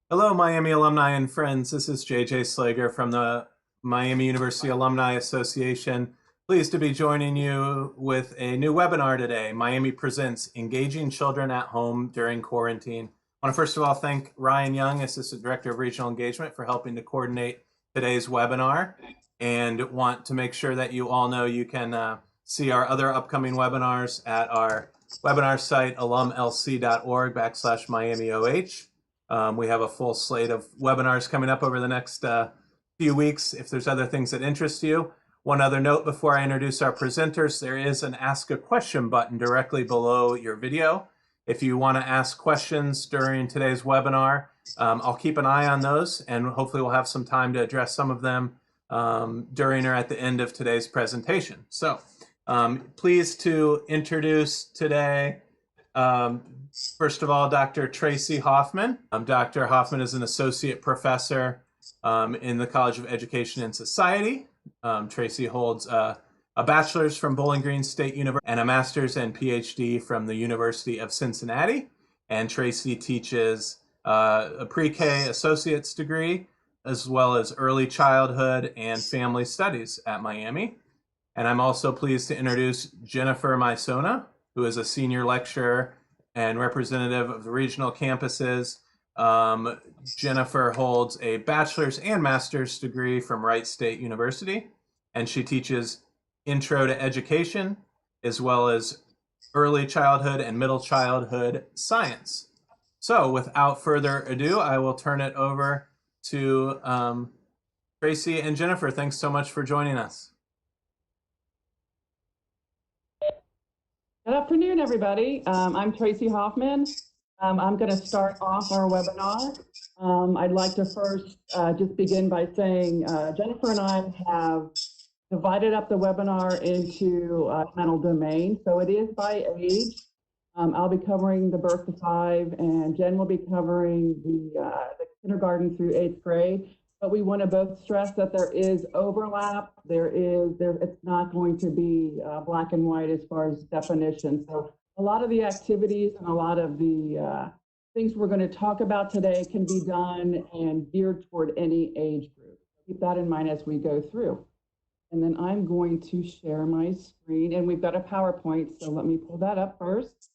Hello, Miami alumni and friends. This is JJ Slager from the Miami University Alumni Association. Pleased to be joining you with a new webinar today. Miami presents Engaging Children at Home During Quarantine. I want to first of all thank Ryan Young, Assistant Director of Regional Engagement, for helping to coordinate today's webinar, and want to make sure that you all know you can see our other upcoming webinars at our webinar site, alumlc.org/MiamiOH. We have a full slate of webinars coming up over the next few weeks if there's other things that interest you. One other note before I introduce our presenters, there is an Ask a Question button directly below your video. If you want to ask questions during today's webinar, I'll keep an eye on those, and hopefully we'll have some time to address some of them during or at the end of today's presentation. So pleased to introduce today first of all, Dr. Tracey Hoffman. Dr. Hoffman is an associate professor in the College of Education and Society. Tracey holds a bachelor's from Bowling Green State University and a master's and PhD from the University of Cincinnati. And Tracey teaches a pre-K associate's degree as well as early childhood and family studies at Miami. And I'm also pleased to introduce Jennifer Mysona, who is a senior lecturer and representative of the regional campuses. Jennifer holds a bachelor's and master's degree from Wright State University, and she teaches intro to education as well as early childhood and middle childhood science. So without further ado, I will turn it over to Tracey and Jennifer. Thanks so much for joining us. Good afternoon, everybody. I'm Tracey Hoffman. I'm going to start off our webinar. I'd like to first just begin by saying Jennifer and I have divided up the webinar into mental domain. So it is by age. I'll be covering the birth to 5, and Jen will be covering the kindergarten through 8th grade. But we want to both stress that there is overlap. It's not going to be black and white as far as definition. So a lot of the activities and a lot of the things we're going to talk about today can be done and geared toward any age group. Keep that in mind as we go through. And then I'm going to share my screen, and we've got a PowerPoint, so let me pull that up first.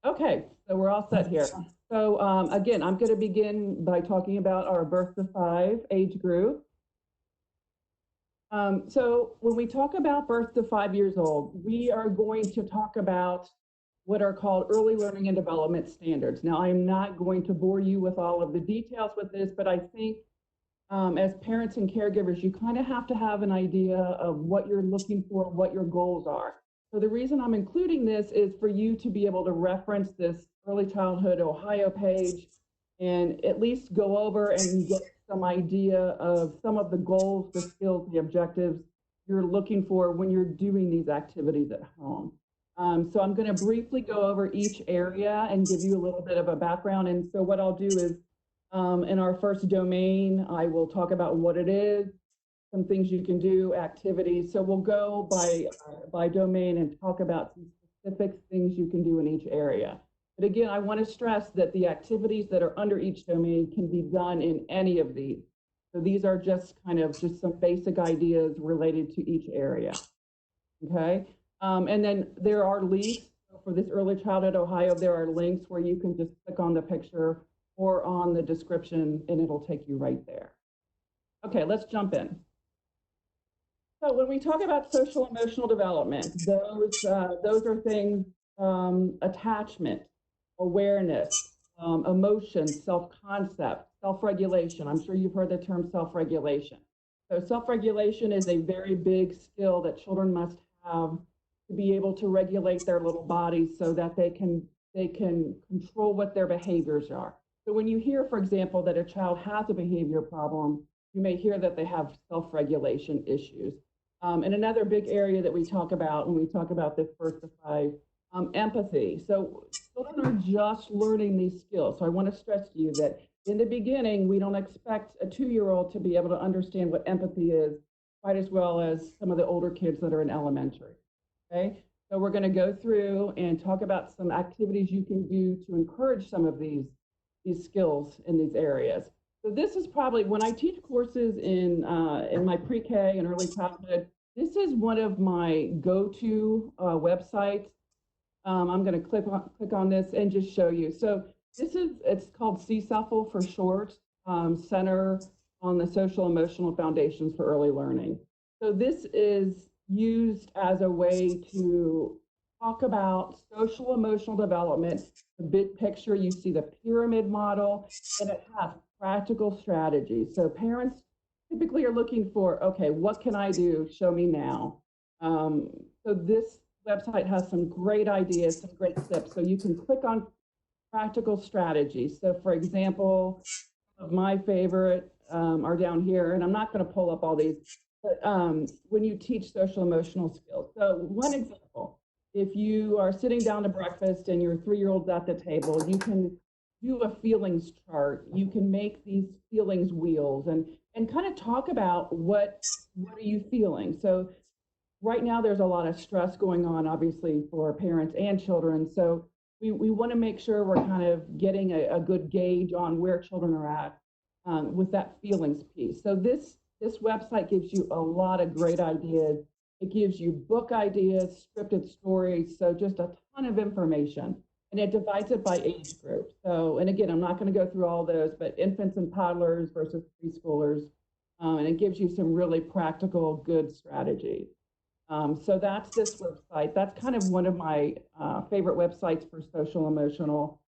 Okay, so we're all set here. So again, I'm going to begin by talking about our birth to 5 age group. So when we talk about birth to 5 years old, we are going to talk about what are called early learning and development standards. Now, I'm not going to bore you with all of the details with this, but I think as parents and caregivers, you kind of have to have an idea of what you're looking for, what your goals are. So the reason I'm including this is for you to be able to reference this Early Childhood Ohio page and at least go over and get some idea of some of the goals, the skills, the objectives you're looking for when you're doing these activities at home. So I'm going to briefly go over each area and give you a little bit of a background. And so what I'll do is in our first domain, I will talk about what it is, some things you can do, activities. So we'll go by domain and talk about some specific things you can do in each area. But again, I want to stress that the activities that are under each domain can be done in any of these. So these are just some basic ideas related to each area. Okay. And then there are links for this Early Childhood Ohio. There are links where you can just click on the picture or on the description and it'll take you right there. Okay, let's jump in. So when we talk about social emotional development, those are things, attachment, awareness, emotion, self-concept, self-regulation. I'm sure you've heard the term self-regulation. So self-regulation is a very big skill that children must have to be able to regulate their little bodies so that they can control what their behaviors are. So when you hear, for example, that a child has a behavior problem, you may hear that they have self-regulation issues. And another big area that we talk about when we talk about this birth to 5, empathy. So children are just learning these skills. So I want to stress to you that in the beginning, we don't expect a 2-year-old to be able to understand what empathy is quite as well as some of the older kids that are in elementary. Okay, so we're going to go through and talk about some activities you can do to encourage some of these skills in these areas. So this is probably, when I teach courses in my pre-K and early childhood, this is one of my go-to websites. I'm going to click on this and just show you. So it's called CSEFL for short, Center on the Social Emotional Foundations for Early Learning. So this is used as a way to talk about social emotional development. The big picture, you see the pyramid model, and it has practical strategies. So parents typically are looking for, okay, what can I do? Show me now. So this website has some great ideas, some great tips. So you can click on practical strategies. So for example, my favorite are down here, and I'm not going to pull up all these, but when you teach social emotional skills. So one example, if you are sitting down to breakfast and your 3-year-old's at the table, you can do a feelings chart. You can make these feelings wheels and kind of talk about what are you feeling. So right now there's a lot of stress going on, obviously, for parents and children. So we want to make sure we're kind of getting a good gauge on where children are at with that feelings piece. So this website gives you a lot of great ideas. It gives you book ideas, scripted stories, so just a ton of information. And it divides it by age group. So, and again, I'm not going to go through all those, but infants and toddlers versus preschoolers. And it gives you some really practical, good strategies. So that's this website. That's kind of one of my favorite websites for social emotional.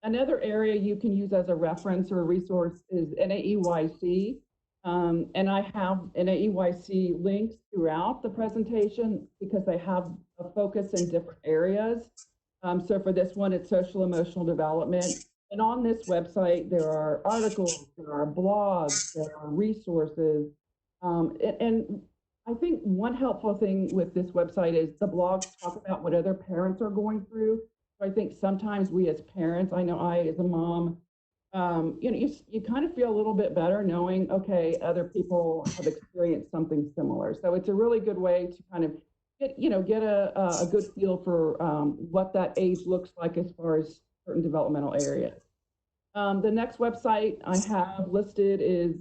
Another area you can use as a reference or a resource is NAEYC. And I have NAEYC links throughout the presentation because they have a focus in different areas. So for this one, it's social emotional development. And on this website, there are articles, there are blogs, there are resources. And I think one helpful thing with this website is the blogs talk about what other parents are going through. So I think sometimes we as parents, I know I as a mom, you kind of feel a little bit better knowing, okay, other people have experienced something similar. So it's a really good way to kind of get a good feel for what that age looks like as far as certain developmental areas. The next website I have listed is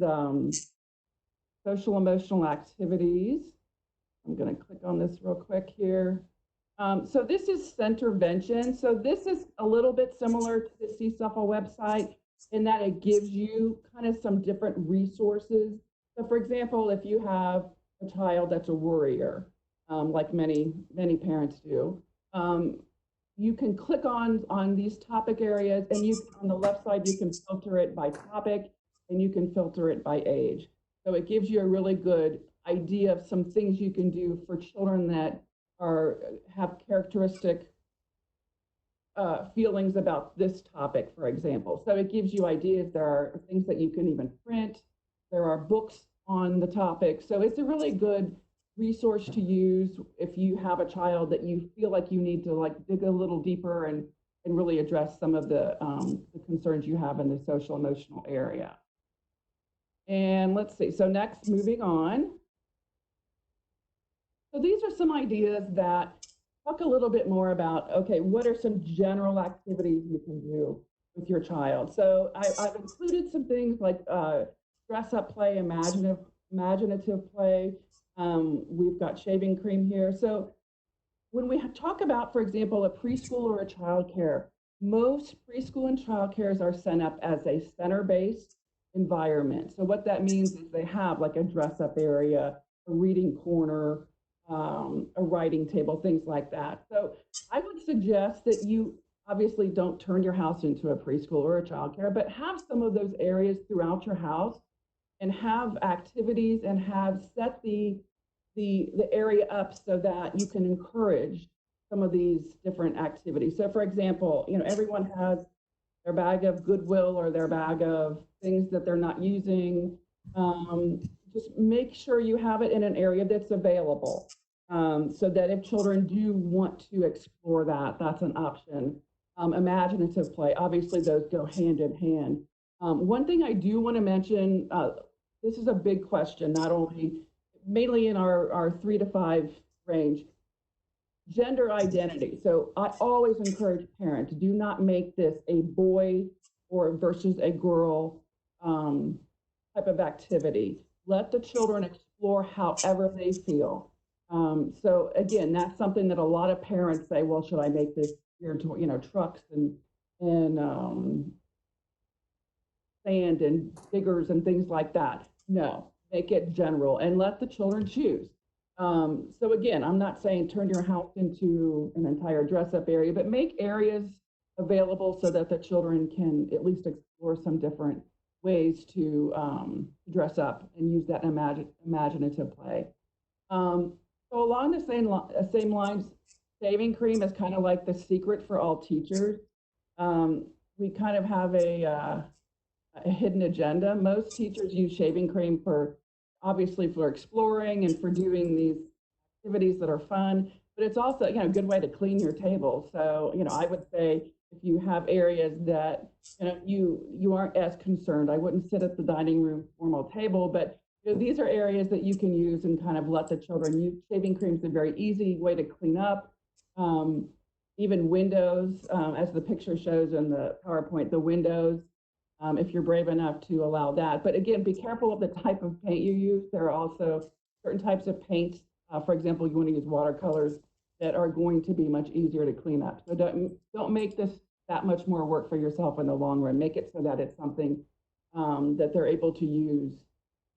social emotional activities. I'm going to click on this real quick here. So this is Centervention. So this is a little bit similar to the CSEFL website in that it gives you kind of some different resources. So for example, if you have a child that's a worrier, like many parents do, you can click on these topic areas, and on the left side, you can filter it by topic, and you can filter it by age. So it gives you a really good idea of some things you can do for children that have characteristic feelings about this topic, for example. So it gives you ideas. There are things that you can even print. There are books on the topic. So it's a really good resource to use if you have a child that you feel like you need to dig a little deeper and really address some of the concerns you have in the social emotional area. And let's see, so next, moving on. So these are some ideas that talk a little bit more about, okay, what are some general activities you can do with your child? So I've included some things like dress up play, imaginative play. We've got shaving cream here. So when we talk about, for example, a preschool or a childcare, most preschool and childcares are set up as a center-based environment. So what that means is they have like a dress-up area, a reading corner, a writing table, things like that. So I would suggest that you obviously don't turn your house into a preschool or a childcare, but have some of those areas throughout your house and have activities and have set the area up so that you can encourage some of these different activities. So for example, everyone has their bag of Goodwill or their bag of things that they're not using. Just make sure you have it in an area that's available so that if children do want to explore that, that's an option. imaginative play. Obviously, those go hand in hand. One thing I do want to mention, this is a big question, not only, mainly in our 3 to 5 range, gender identity. So I always encourage parents, do not make this a boy or versus a girl type of activity. Let the children explore however they feel. So again, that's something that a lot of parents say, well, should I make this geared to, trucks and sand and diggers and things like that? No, make it general and let the children choose. So again, I'm not saying turn your house into an entire dress-up area, but make areas available so that the children can at least explore some different ways to dress up and use that imaginative play. So along the same lines, shaving cream is kind of like the secret for all teachers. We kind of have a hidden agenda. Most teachers use shaving cream obviously for exploring and for doing these activities that are fun, but it's also, a good way to clean your table. So, I would say if you have areas that, you aren't as concerned, I wouldn't sit at the dining room formal table, but these are areas that you can use and kind of let the children use. Shaving cream is a very easy way to clean up. Even windows, as the picture shows in the PowerPoint, the windows, if you're brave enough to allow that. But again, be careful of the type of paint you use. There are also certain types of paints. For example, you want to use watercolors that are going to be much easier to clean up. So don't make this that much more work for yourself in the long run. Make it so that it's something that they're able to use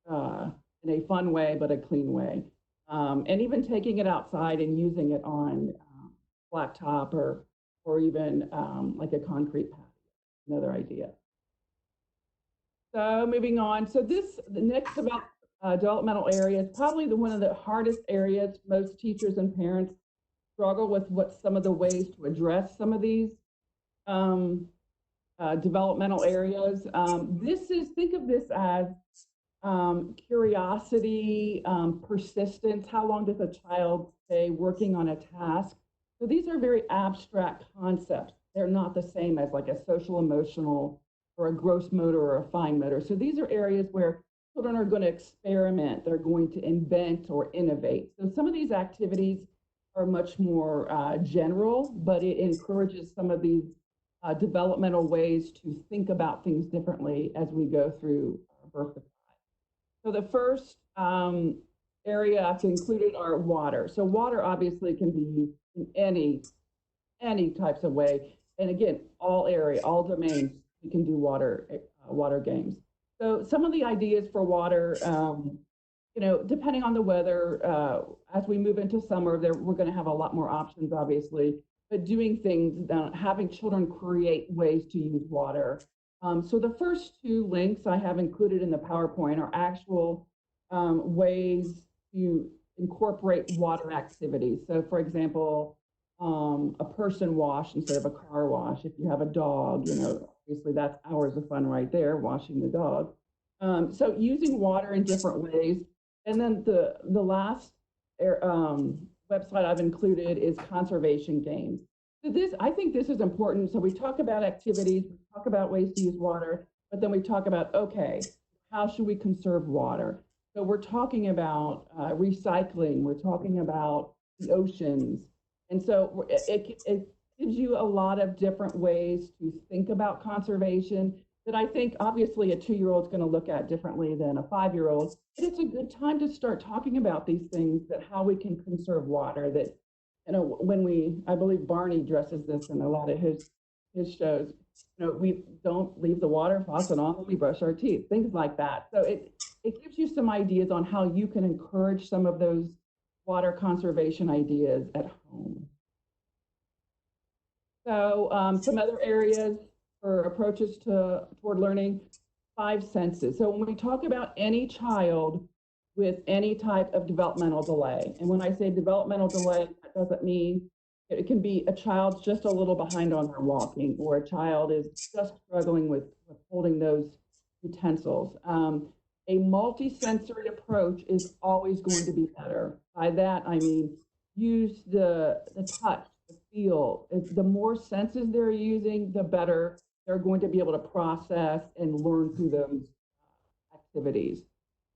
in a fun way, but a clean way. And even taking it outside and using it on blacktop or even like a concrete pad, another idea. So moving on, so the next developmental area is probably one of the hardest areas. Most teachers and parents struggle with some of the ways to address some of these developmental areas. Think of this as curiosity, persistence. How long does a child stay working on a task? So these are very abstract concepts. They're not the same as like a social emotional or a gross motor or a fine motor. So these are areas where children are going to experiment, they're going to invent or innovate. So some of these activities are much more general, but it encourages some of these developmental ways to think about things differently as we go through birth to 5. So the first area I've included are water. So water obviously can be used in any types of way. And again, all domains, you can do water games. So some of the ideas for water, depending on the weather, as we move into summer, we're going to have a lot more options, obviously, but doing things, having children create ways to use water. So the first 2 links I have included in the PowerPoint are actual ways to incorporate water activities. So for example, a person wash instead of a car wash. If you have a dog, obviously that's hours of fun right there, washing the dog. So using water in different ways. And then the last website I've included is conservation games. So I think this is important. So we talk about activities, we talk about ways to use water, but then we talk about, okay, how should we conserve water? So we're talking about recycling, we're talking about the oceans. And so it gives you a lot of different ways to think about conservation that I think obviously a 2-year-old is going to look at differently than a 5-year-old. But it's a good time to start talking about these things, that how we can conserve water, that, I believe Barney dresses this in a lot of his shows, we don't leave the water faucet on when we brush our teeth, things like that. So it gives you some ideas on how you can encourage some of those water conservation ideas at home. So some other areas for approaches toward learning, 5 senses. So when we talk about any child with any type of developmental delay, and when I say developmental delay, that doesn't mean it can be a child's just a little behind on their walking, or a child is just struggling with holding those utensils. A multi-sensory approach is always going to be better. By that, I mean, use the touch, the feel. The more senses they're using, the better they're going to be able to process and learn through those activities.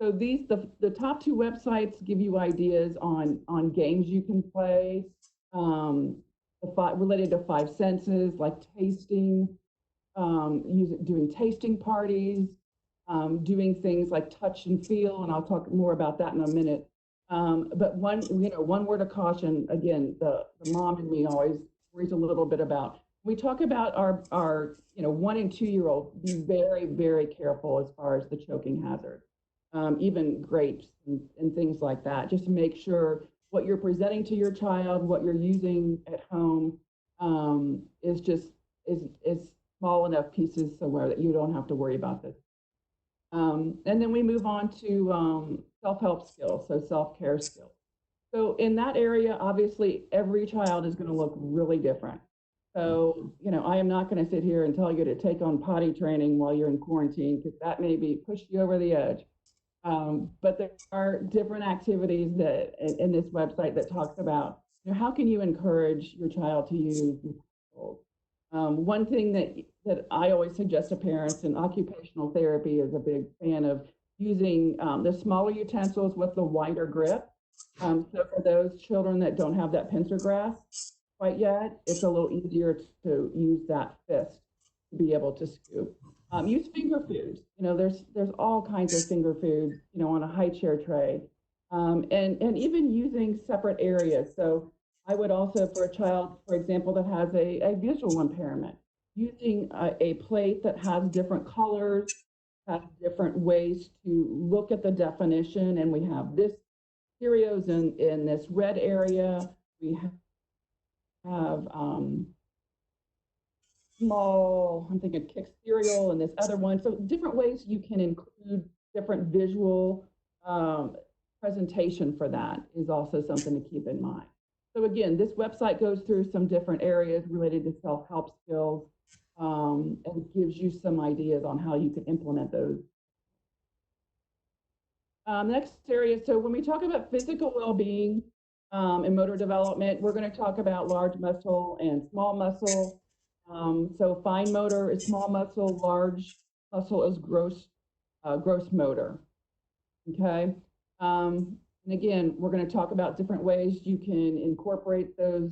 So the top two websites give you ideas on games you can play, related to five senses, like tasting, doing tasting parties, doing things like touch and feel, and I'll talk more about that in a minute. But one word of caution, again, the mom in me always worries a little bit about. We talk about our 1 and 2 year old, be very, very careful as far as the choking hazard, even grapes and things like that. Just to make sure what you're presenting to your child, what you're using at home, is small enough pieces somewhere that you don't have to worry about this. And then we move on to self-help skills, so self-care skills. So in that area, obviously, every child is going to look really different. So, I am not going to sit here and tell you to take on potty training while you're in quarantine, because that may be push you over the edge. But there are different activities that in this website that talks about, how can you encourage your child to use tools? One thing that I always suggest to parents, and occupational therapy is a big fan of using the smaller utensils with the wider grip. So for those children that don't have that pincer grasp quite yet, it's a little easier to use that fist to be able to scoop. Use finger foods. There's all kinds of finger foods, on a high chair tray, and even using separate areas. So I would also, for a child, for example, that has a visual impairment, using a plate that has different colors, has different ways to look at the definition. And we have this Cheerios in this red area. We have small, I'm thinking Kick cereal and this other one. So different ways you can include different visual presentation for that is also something to keep in mind. So again, this website goes through some different areas related to self-help skills, and gives you some ideas on how you can implement those. Next area, so when we talk about physical well-being and motor development, we're going to talk about large muscle and small muscle. So fine motor is small muscle, large muscle is gross motor. Okay. And again, we're going to talk about different ways you can incorporate those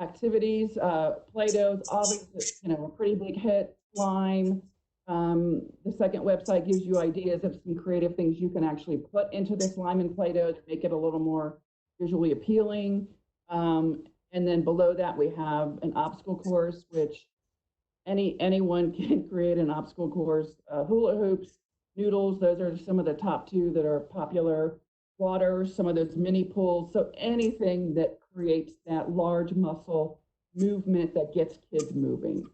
activities. Play-Doh is obviously, a pretty big hit. Slime. The second website gives you ideas of some creative things you can actually put into the slime and Play-Doh to make it a little more visually appealing. And then below that, we have an obstacle course, which anyone can create an obstacle course. Hula hoops, noodles, those are some of the top two that are popular. Water, some of those mini pools. So anything that creates that large muscle movement that gets kids moving.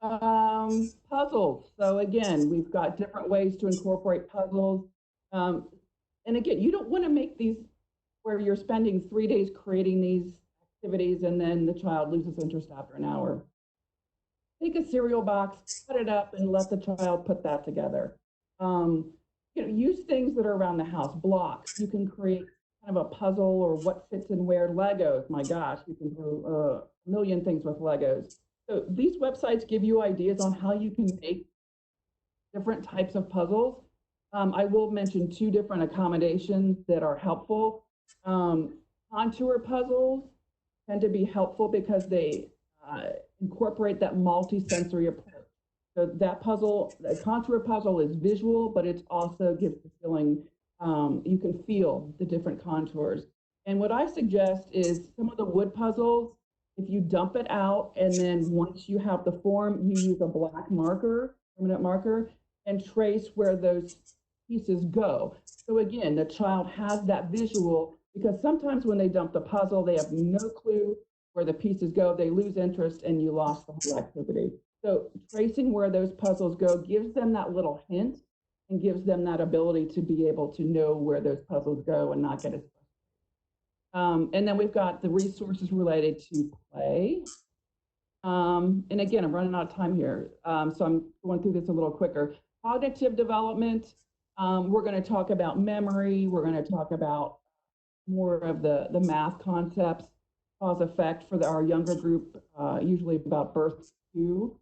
Puzzles. So again, we've got different ways to incorporate puzzles. And again, you don't want to make these where you're spending 3 days creating these activities and then the child loses interest after an hour. Take a cereal box, cut it up, and let the child put that together. Use things that are around the house, blocks. You can create kind of a puzzle or what fits in where. Legos, my gosh, you can do a million things with Legos. So these websites give you ideas on how you can make different types of puzzles. I will mention 2 different accommodations that are helpful. Contour puzzles tend to be helpful because they incorporate that multi-sensory approach. So that puzzle, the contour puzzle is visual, but it also gives the feeling, you can feel the different contours. And what I suggest is some of the wood puzzles, if you dump it out and then once you have the form, you use a black marker, permanent marker, and trace where those pieces go. So again, the child has that visual, because sometimes when they dump the puzzle, they have no clue where the pieces go, they lose interest, and you lost the whole activity. So tracing where those puzzles go gives them that little hint and gives them that ability to be able to know where those puzzles go and not get as frustrated. And then we've got the resources related to play. And again, I'm running out of time here, so I'm going through this a little quicker. Cognitive development, we're going to talk about memory, we're going to talk about more of the math concepts. cause effect for our younger group, usually about birth to,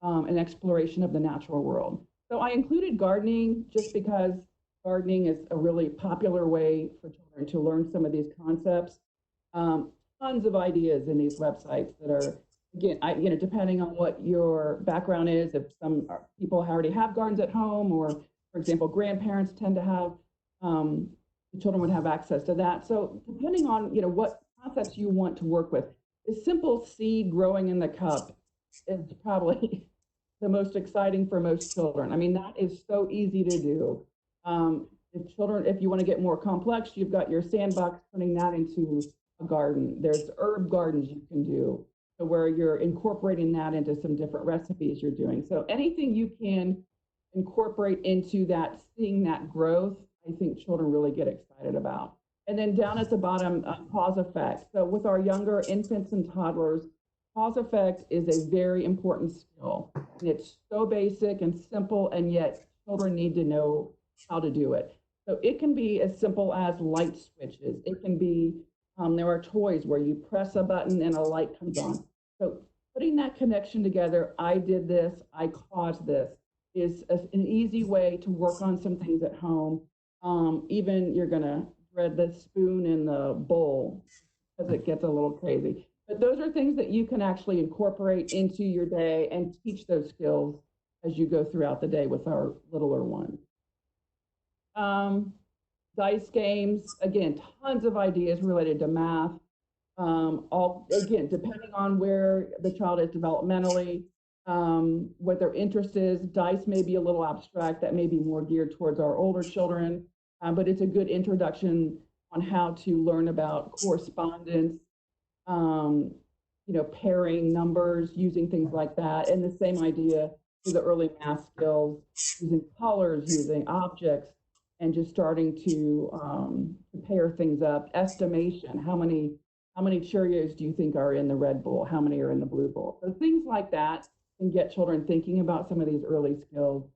an exploration of the natural world. So I included gardening just because gardening is a really popular way for children to learn some of these concepts. Tons of ideas in these websites that are, again, depending on what your background is, if some people already have gardens at home, or for example, grandparents tend to have, the children would have access to that. So depending on, what concepts you want to work with, the simple seed growing in the cup is probably the most exciting for most children. I mean, that is so easy to do. If you want to get more complex, you've got your sandbox, turning that into a garden. There's herb gardens you can do, so where you're incorporating that into some different recipes you're doing. So anything you can incorporate into that, seeing that growth, I think children really get excited about. And then down at the bottom, cause effect. So with our younger infants and toddlers, cause effect is a very important skill. And it's so basic and simple, and yet children need to know how to do it. So it can be as simple as light switches. It can be, there are toys where you press a button and a light comes on. So putting that connection together, I did this, I caused this, is an easy way to work on some things at home. Even you're gonna thread the spoon in the bowl because it gets a little crazy. But those are things that you can actually incorporate into your day and teach those skills as you go throughout the day with our littler ones. Dice games, again, tons of ideas related to math. Again, depending on where the child is developmentally, what their interest is, dice may be a little abstract, that may be more geared towards our older children, but it's a good introduction on how to learn about correspondence, pairing numbers, using things like that. And the same idea for the early math skills, using colors, using objects, and just starting to pair things up. Estimation, how many Cheerios do you think are in the red bowl? How many are in the blue bowl? So things like that can get children thinking about some of these early skills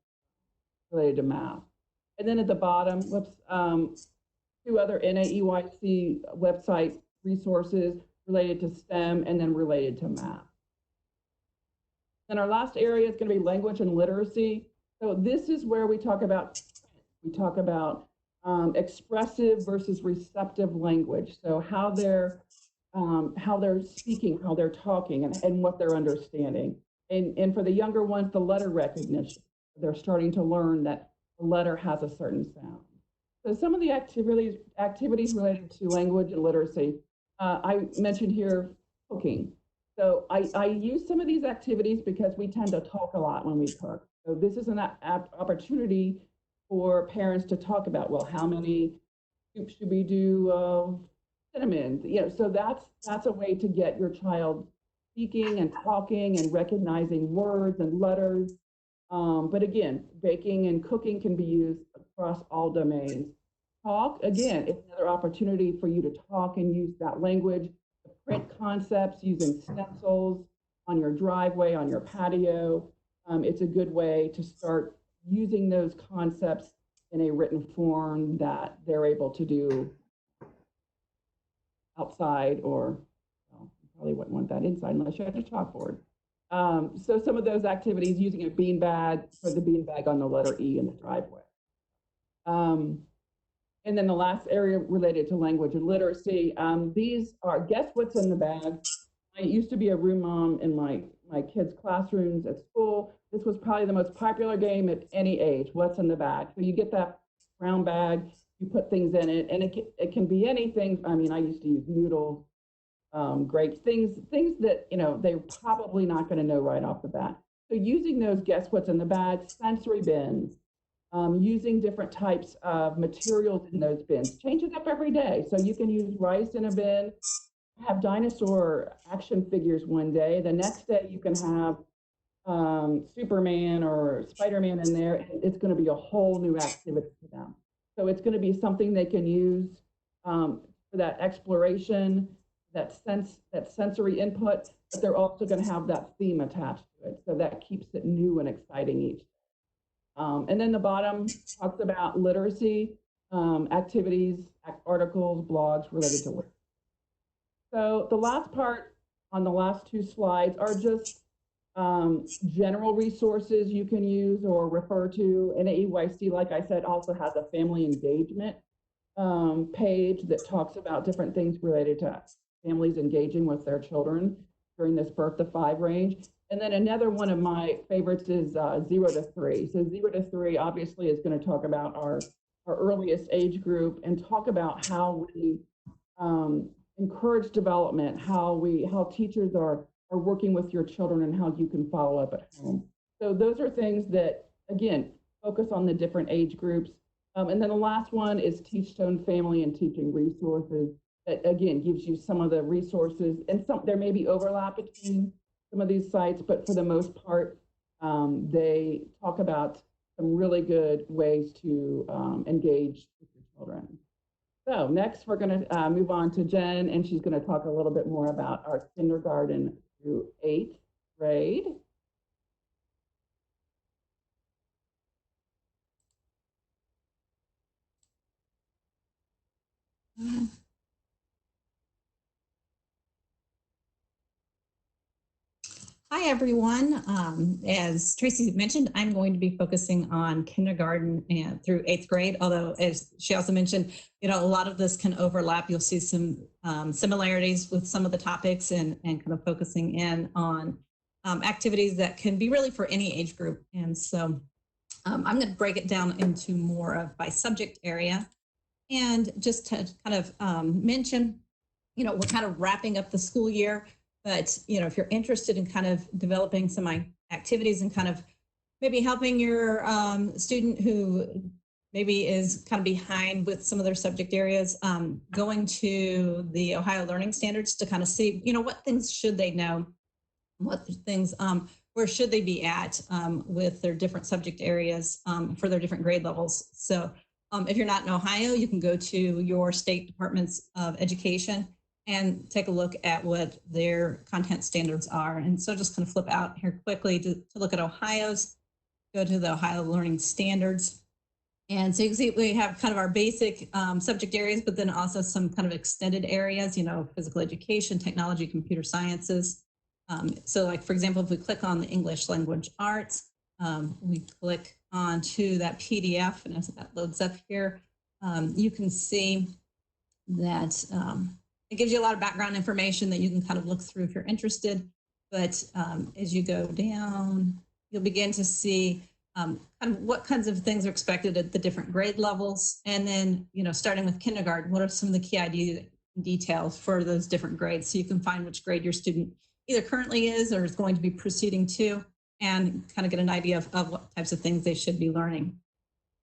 related to math. And then at the bottom, two other NAEYC website resources related to STEM and then related to math. Then our last area is going to be language and literacy. So this is where we talk about expressive versus receptive language. So how they're speaking, how they're talking, and what they're understanding. And for the younger ones, the letter recognition. They're starting to learn that a letter has a certain sound. So some of the activities related to language and literacy, I mentioned here cooking. So I use some of these activities because we tend to talk a lot when we cook. So this is an opportunity for parents to talk about, well, how many scoops should we do of cinnamon? So that's a way to get your child speaking and talking and recognizing words and letters. But again, baking and cooking can be used across all domains. Talk, again, it's another opportunity for you to talk and use that language. Print concepts using stencils on your driveway, on your patio. It's a good way to start using those concepts in a written form that they're able to do outside, or well, you probably wouldn't want that inside unless you had a chalkboard. So some of those activities, using a beanbag, for the beanbag on the letter E in the driveway. And then the last area related to language and literacy, these are guess what's in the bag. I used to be a room mom in my kids' classrooms at school. This was probably the most popular game at any age, what's in the bag. So you get that brown bag, you put things in it, and it can be anything. I mean, I used to use noodles, grapes, things that, they're probably not going to know right off the bat. So using those guess what's in the bag, sensory bins, using different types of materials in those bins, change it up every day. So you can use rice in a bin, have dinosaur action figures one day. The next day you can have Superman or Spider-Man in there, and it's going to be a whole new activity for them. So it's going to be something they can use for that exploration, that sensory input, but they're also going to have that theme attached to it. So that keeps it new and exciting each day. And then the bottom talks about literacy, activities, articles, blogs related to literacy. So the last part on the last two slides are just general resources you can use or refer to. And AEYC, like I said, also has a family engagement page that talks about different things related to families engaging with their children during this birth to 5 range. And then another one of my favorites is 0 to 3. So 0 to 3 obviously is going to talk about our earliest age group and talk about how we encourage development, how teachers are working with your children and how you can follow up at home. So those are things that, again, focus on the different age groups. And then the last one is Teachstone Family and Teaching Resources that, again, gives you some of the resources, and there may be overlap between some of these sites, but for the most part, they talk about some really good ways to engage with your children. So next, we're going to move on to Jen, and she's going to talk a little bit more about our kindergarten through 8th grade. Hi, everyone. As Tracey mentioned, I'm going to be focusing on kindergarten and through 8th grade, although as she also mentioned, a lot of this can overlap. You'll see some similarities with some of the topics and kind of focusing in on activities that can be really for any age group. And so I'm going to break it down into more of by subject area. And just to kind of mention, we're kind of wrapping up the school year. But, if you're interested in kind of developing some activities and kind of maybe helping your student who maybe is kind of behind with some of their subject areas, going to the Ohio Learning Standards to kind of see, what things should they know, what things, where should they be at with their different subject areas for their different grade levels. So if you're not in Ohio, you can go to your state departments of education and take a look at what their content standards are. And so just kind of flip out here quickly to look at Ohio's, go to the Ohio Learning Standards. And so you can see we have kind of our basic subject areas, but then also some kind of extended areas, physical education, technology, computer sciences. So like, for example, if we click on the English language arts, we click onto that PDF, and as that loads up here, you can see that it gives you a lot of background information that you can kind of look through if you're interested. But as you go down, you'll begin to see kind of what kinds of things are expected at the different grade levels. And then, starting with kindergarten, what are some of the key details for those different grades? So you can find which grade your student either currently is or is going to be proceeding to, and kind of get an idea of what types of things they should be learning.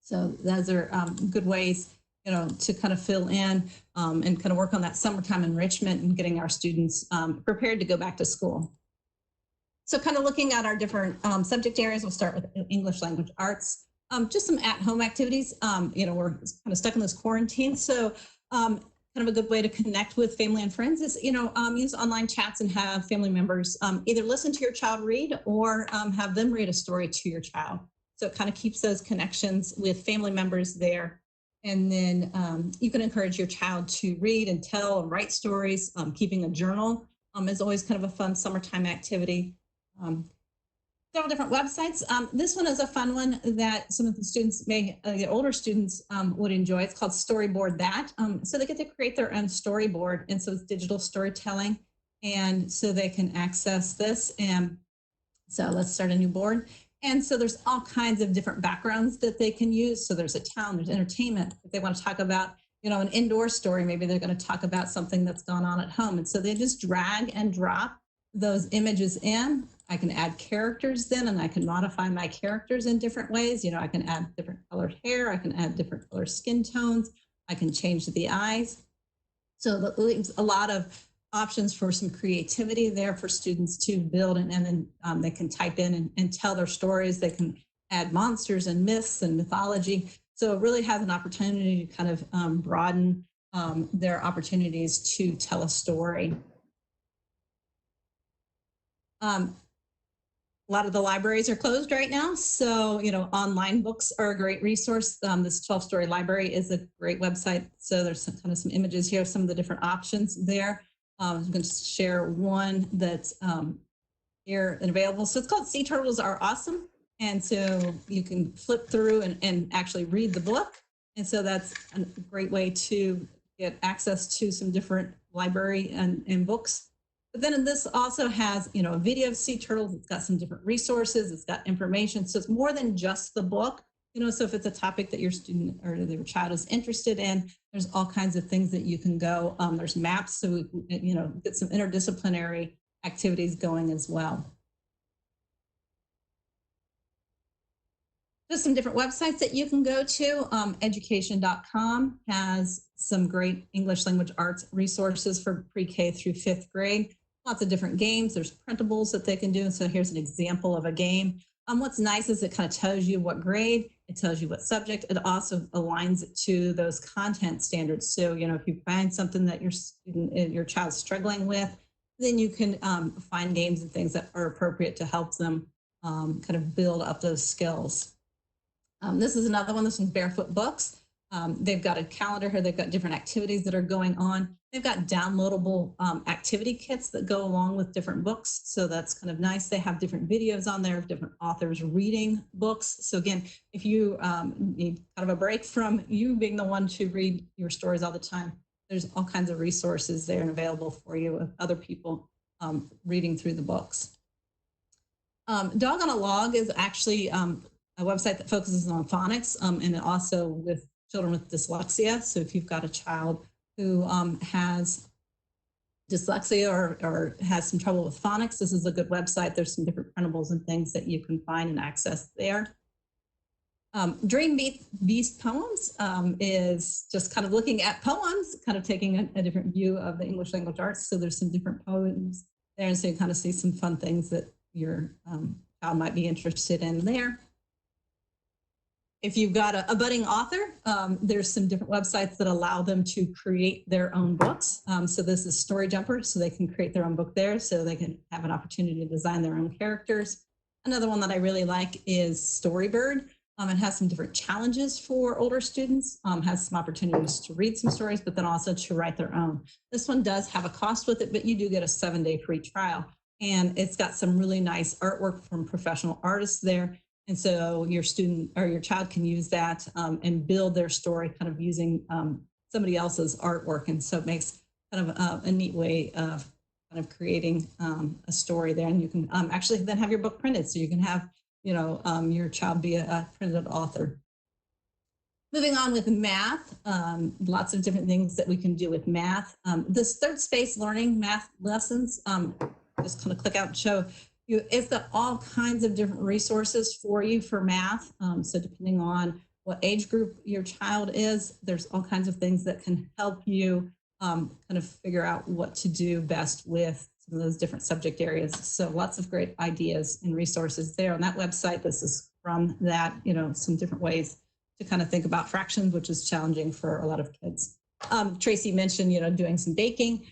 So those are good ways to kind of fill in and kind of work on that summertime enrichment and getting our students prepared to go back to school. So kind of looking at our different subject areas, we'll start with English language arts. Just some at-home activities. We're kind of stuck in this quarantine. So kind of a good way to connect with family and friends is, use online chats and have family members either listen to your child read or have them read a story to your child. So it kind of keeps those connections with family members there. And then you can encourage your child to read and tell and write stories. Keeping a journal is always kind of a fun summertime activity. Several different websites. This one is a fun one that some of the students the older students would enjoy. It's called Storyboard That. So they get to create their own storyboard. And so it's digital storytelling. And so they can access this. And so let's start a new board. And so there's all kinds of different backgrounds that they can use. So there's a town, there's entertainment. If they want to talk about, an indoor story, maybe they're going to talk about something that's gone on at home. And so they just drag and drop those images in. I can add characters then, and I can modify my characters in different ways. I can add different colored hair. I can add different colored skin tones. I can change the eyes. So that leaves a lot of options for some creativity there for students to build, and then they can type in and tell their stories. They can add monsters and myths and mythology. So it really has an opportunity to kind of broaden their opportunities to tell a story. A lot of the libraries are closed right now. So, online books are a great resource. This 12-story library is a great website. So there's kind of some images here, some of the different options there. I'm going to share one that's here and available. So it's called Sea Turtles Are Awesome. And so you can flip through and actually read the book. And so that's a great way to get access to some different library and books. But then this also has, you know, a video of sea turtles. It's got some different resources. It's got information. So it's more than just the book. You know, so if it's a topic that your student or your child is interested in, there's all kinds of things that you can go. There's maps, so we can, you know, get some interdisciplinary activities going as well. Just some different websites that you can go to. Education.com has some great English language arts resources for pre-K through 5th grade. Lots of different games. There's printables that they can do. And so here's an example of a game. What's nice is it kind of tells you what grade, it tells you what subject. It also aligns it to those content standards. So, you know, if you find something that your child's struggling with, then you can find games and things that are appropriate to help them kind of build up those skills. This is another one. This one's Barefoot Books. They've got a calendar here. They've got different activities that are going on. They've got downloadable activity kits that go along with different books. So that's kind of nice. They have different videos on there of different authors reading books. So again, if you need kind of a break from you being the one to read your stories all the time, there's all kinds of resources there and available for you with other people reading through the books. Dog on a Log is actually a website that focuses on phonics and also with children with dyslexia. So if you've got a child who has dyslexia or has some trouble with phonics, this is a good website. There's some different printables and things that you can find and access there. Dream Beast Poems is just kind of looking at poems, kind of taking a different view of the English language arts. So there's some different poems there, and so you kind of see some fun things that your child might be interested in there. If you've got a budding author, there's some different websites that allow them to create their own books. So this is Story Jumper, so they can create their own book there, so they can have an opportunity to design their own characters. Another one that I really like is Storybird. It has some different challenges for older students, has some opportunities to read some stories, but then also to write their own. This one does have a cost with it, but you do get a 7-day free trial. And it's got some really nice artwork from professional artists there. And so your student or your child can use that and build their story kind of using somebody else's artwork. And so it makes kind of a neat way of kind of creating a story there. And you can actually then have your book printed. So you can have, you know, your child be a printed author. Moving on with math, lots of different things that we can do with math. This third space learning math lessons, just kind of click out and show you, it's got all kinds of different resources for you for math. So depending on what age group your child is, there's all kinds of things that can help you kind of figure out what to do best with some of those different subject areas. So lots of great ideas and resources there on that website. This is from that, you know, some different ways to kind of think about fractions, which is challenging for a lot of kids. Tracey mentioned, you know, doing some baking.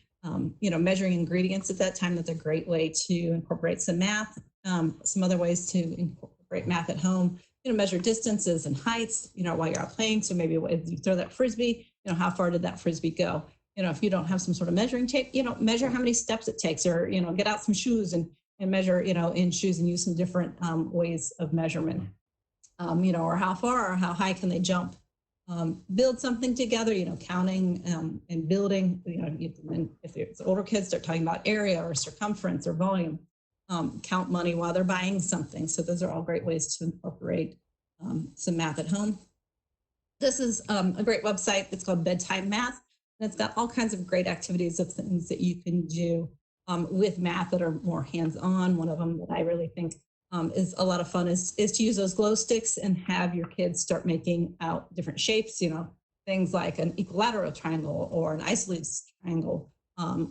You know, measuring ingredients at that time, that's a great way to incorporate some math. Some other ways to incorporate math at home, you know, measure distances and heights, you know, while you're out playing. So maybe if you throw that Frisbee, you know, how far did that Frisbee go? You know, if you don't have some sort of measuring tape, you know, measure how many steps it takes, or, you know, get out some shoes and measure, you know, in shoes and use some different ways of measurement, you know, or how far or how high can they jump? Build something together, you know, counting and building, you know, if it's older kids, start talking about area or circumference or volume, count money while they're buying something. So those are all great ways to incorporate some math at home. This is a great website. It's called Bedtime Map. And it's got all kinds of great activities of things that you can do with math that are more hands-on. One of them that I really think is a lot of fun is to use those glow sticks and have your kids start making out different shapes, you know, things like an equilateral triangle or an isosceles triangle,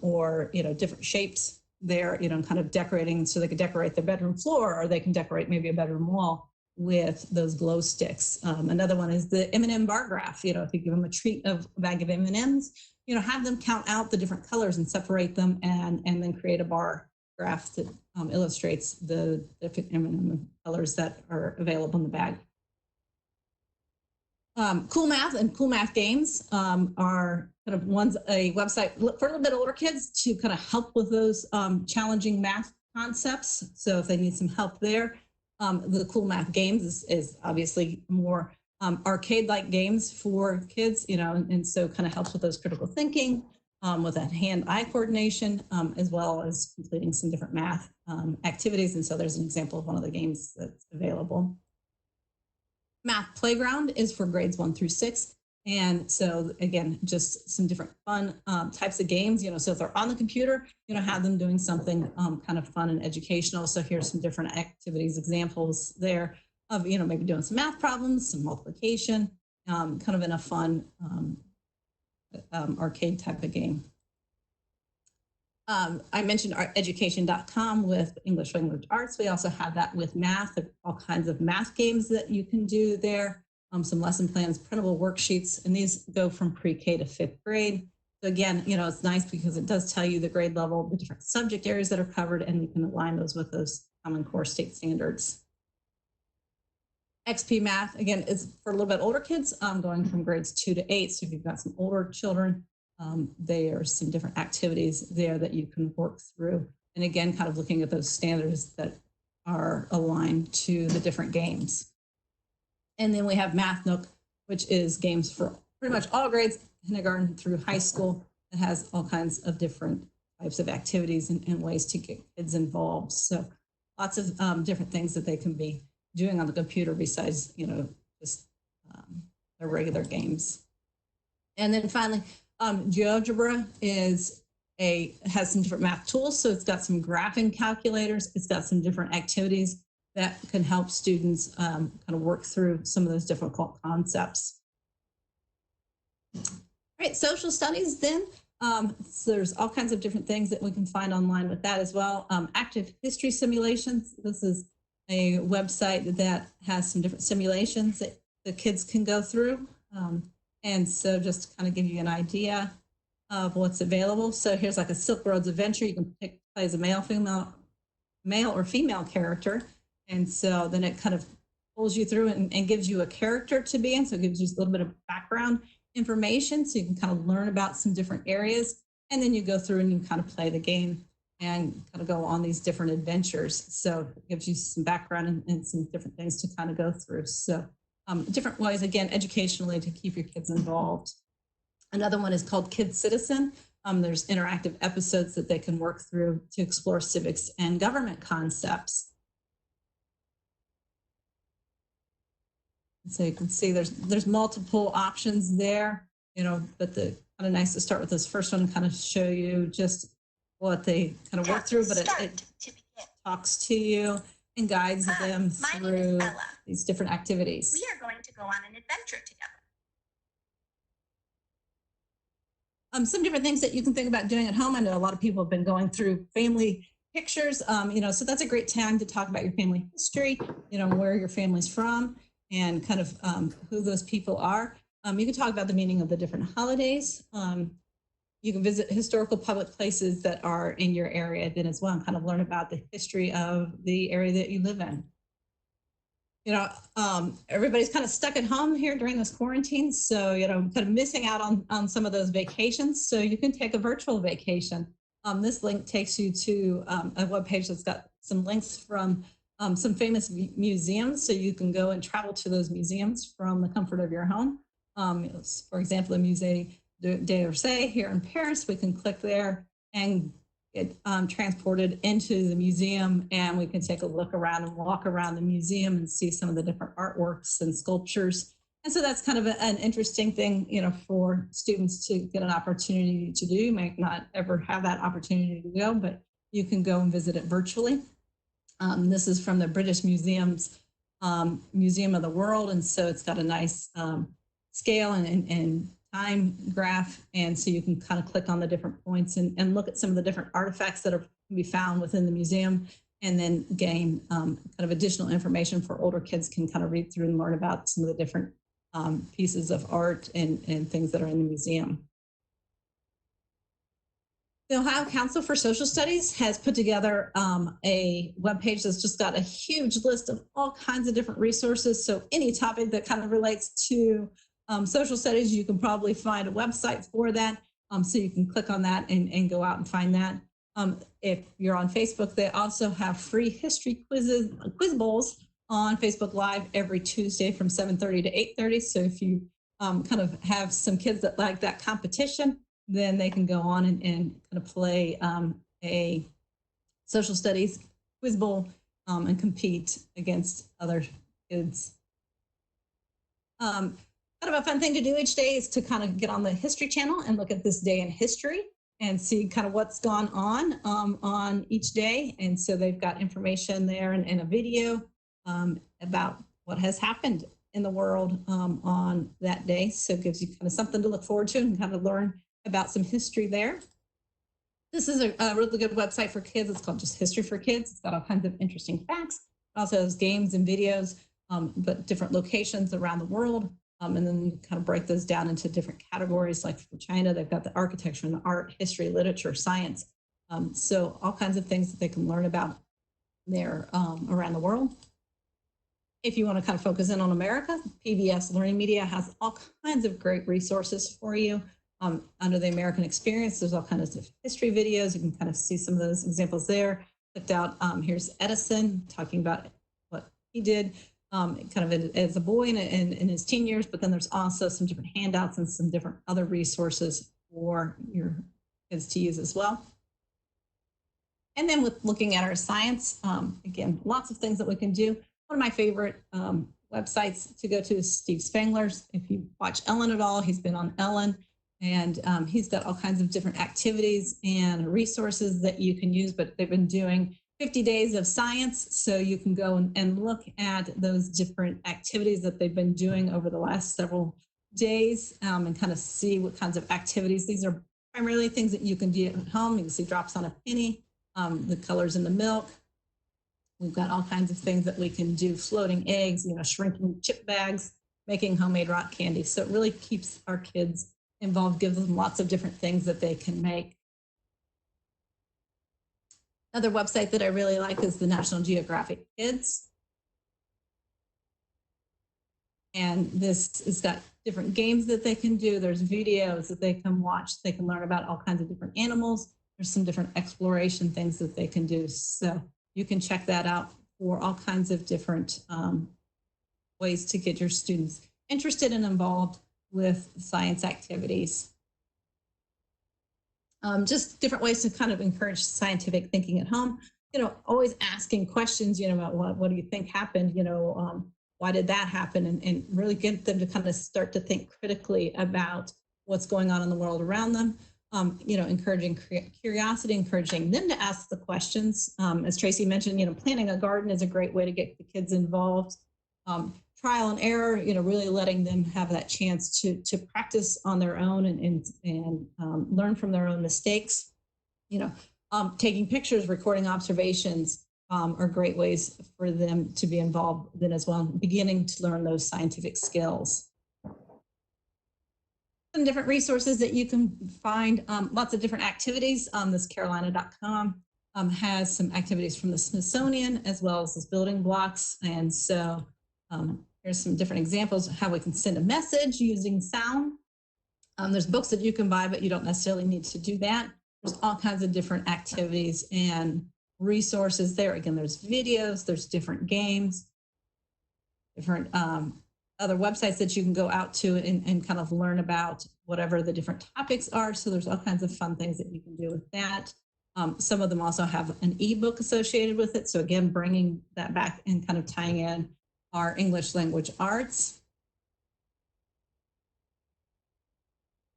or, you know, different shapes there, you know, kind of decorating so they can decorate their bedroom floor, or they can decorate maybe a bedroom wall with those glow sticks. Another one is the M&M bar graph. You know, if you give them a treat of a bag of M&Ms, you know, have them count out the different colors and separate them and then create a bar graph that illustrates the different M&M colors that are available in the bag. Cool Math and Cool Math games are kind of one's a website for a little bit older kids to kind of help with those challenging math concepts. So if they need some help there, the Cool Math Games is obviously more arcade-like games for kids, you know, and so kind of helps with those critical thinking, with that hand-eye coordination, as well as completing some different math activities. And so there's an example of one of the games that's available. Math Playground is for grades 1 through 6. And so again, just some different fun types of games, you know, so if they're on the computer, you know, have them doing something kind of fun and educational. So here's some different activities, examples there of, you know, maybe doing some math problems, some multiplication, kind of in a fun arcade type of game. I mentioned education.com with English Language Arts. We also have that with math, all kinds of math games that you can do there. Some lesson plans, printable worksheets, and these go from pre-K to 5th grade. So again, you know, it's nice because it does tell you the grade level, the different subject areas that are covered, and you can align those with those Common Core state standards. XP Math, again, is for a little bit older kids, going from grades 2 to 8. So if you've got some older children, there are some different activities there that you can work through. And again, kind of looking at those standards that are aligned to the different games. And then we have Math Nook, which is games for pretty much all grades, kindergarten through high school. It has all kinds of different types of activities and ways to get kids involved. So lots of different things that they can be doing on the computer besides, you know, just their regular games. And then finally, Geogebra has some different math tools. So it's got some graphing calculators. It's got some different activities that can help students kind of work through some of those difficult concepts. All right, social studies then. So there's all kinds of different things that we can find online with that as well. Active history simulations. This is a website that has some different simulations that the kids can go through. And so just to kind of give you an idea of what's available. So here's like a Silk Road's Adventure. You can play as a male or female character. And so then it kind of pulls you through and gives you a character to be in. So it gives you a little bit of background information so you can kind of learn about some different areas. And then you go through and you kind of play the game and kind of go on these different adventures. So it gives you some background and some different things to kind of go through. So different ways, again, educationally to keep your kids involved. Another one is called Kid Citizen. There's interactive episodes that they can work through to explore civics and government concepts. So you can see there's multiple options there, you know, but the kind of nice to start with this first one and kind of show you just what they kind of work through, but it talks to you and guides them through these different activities. We are going to go on an adventure together. Some different things that you can think about doing at home. I know a lot of people have been going through family pictures, you know, so that's a great time to talk about your family history, you know, where your family's from, and kind of who those people are. You can talk about the meaning of the different holidays. You can visit historical public places that are in your area then as well, and kind of learn about the history of the area that you live in. You know, everybody's kind of stuck at home here during this quarantine, so, you know, kind of missing out on some of those vacations. So you can take a virtual vacation. This link takes you to a webpage that's got some links from some famous museums, so you can go and travel to those museums from the comfort of your home. For example, the Musée d'Orsay here in Paris, we can click there and get transported into the museum, and we can take a look around and walk around the museum and see some of the different artworks and sculptures. And so that's kind of an interesting thing, you know, for students to get an opportunity to do. You might not ever have that opportunity to go, but you can go and visit it virtually. This is from the British Museum's Museum of the World, and so it's got a nice scale and time graph, and so you can kind of click on the different points and look at some of the different artifacts that can be found within the museum, and then gain kind of additional information for older kids can kind of read through and learn about some of the different pieces of art and things that are in the museum. The Ohio Council for Social Studies has put together a webpage that's just got a huge list of all kinds of different resources. So any topic that kind of relates to Social studies, you can probably find a website for that. So you can click on that and go out and find that. If you're on Facebook, they also have free history quiz bowls on Facebook Live every Tuesday from 7:30 to 8:30. So if you kind of have some kids that like that competition, then they can go on and kind of play a social studies quiz bowl and compete against other kids. Kind of a fun thing to do each day is to kind of get on the History Channel and look at this day in history and see kind of what's gone on each day. And so they've got information there and a video about what has happened in the world on that day. So it gives you kind of something to look forward to and kind of learn about some history there. This is a really good website for kids. It's called just History for Kids. It's got all kinds of interesting facts. It also has games and videos, but different locations around the world. And then you kind of break those down into different categories. Like for China, they've got the architecture and the art, history, literature, science. So all kinds of things that they can learn about there around the world. If you want to kind of focus in on America, PBS LearningMedia has all kinds of great resources for you. Under the American Experience, there's all kinds of history videos. You can kind of see some of those examples there. Clicked out, here's Edison talking about what he did kind of as a boy in his teen years, but then there's also some different handouts and some different other resources for your kids to use as well. And then with looking at our science, again, lots of things that we can do. One of my favorite websites to go to is Steve Spangler's. If you watch Ellen at all, he's been on Ellen, and he's got all kinds of different activities and resources that you can use, but they've been doing 50 days of science, so you can go and look at those different activities that they've been doing over the last several days and kind of see what kinds of activities. These are primarily things that you can do at home. You can see drops on a penny, the colors in the milk. We've got all kinds of things that we can do, floating eggs, shrinking chip bags, making homemade rock candy. So it really keeps our kids involved, gives them lots of different things that they can make. Another website that I really like is the National Geographic Kids. And this has got different games that they can do. There's videos that they can watch. They can learn about all kinds of different animals. There's some different exploration things that they can do. So you can check that out for all kinds of different ways to get your students interested and involved with science activities. Just different ways to kind of encourage scientific thinking at home. Always asking questions, about what do you think happened? Why did that happen? And really get them to kind of start to think critically about what's going on in the world around them. Encouraging curiosity, encouraging them to ask the questions. As Tracey mentioned, planting a garden is a great way to get the kids involved. Trial and error, really letting them have that chance to practice on their own and learn from their own mistakes. Taking pictures, recording observations are great ways for them to be involved then as well, beginning to learn those scientific skills. Some different resources that you can find, lots of different activities. This Carolina.com has some activities from the Smithsonian as well as those building blocks. And so here's some different examples of how we can send a message using sound. There's books that you can buy, but you don't necessarily need to do that. There's all kinds of different activities and resources there. Again, there's videos, there's different games, different other websites that you can go out to and kind of learn about whatever the different topics are. So there's all kinds of fun things that you can do with that. Some of them also have an ebook associated with it. So again, bringing that back and kind of tying in our English language arts.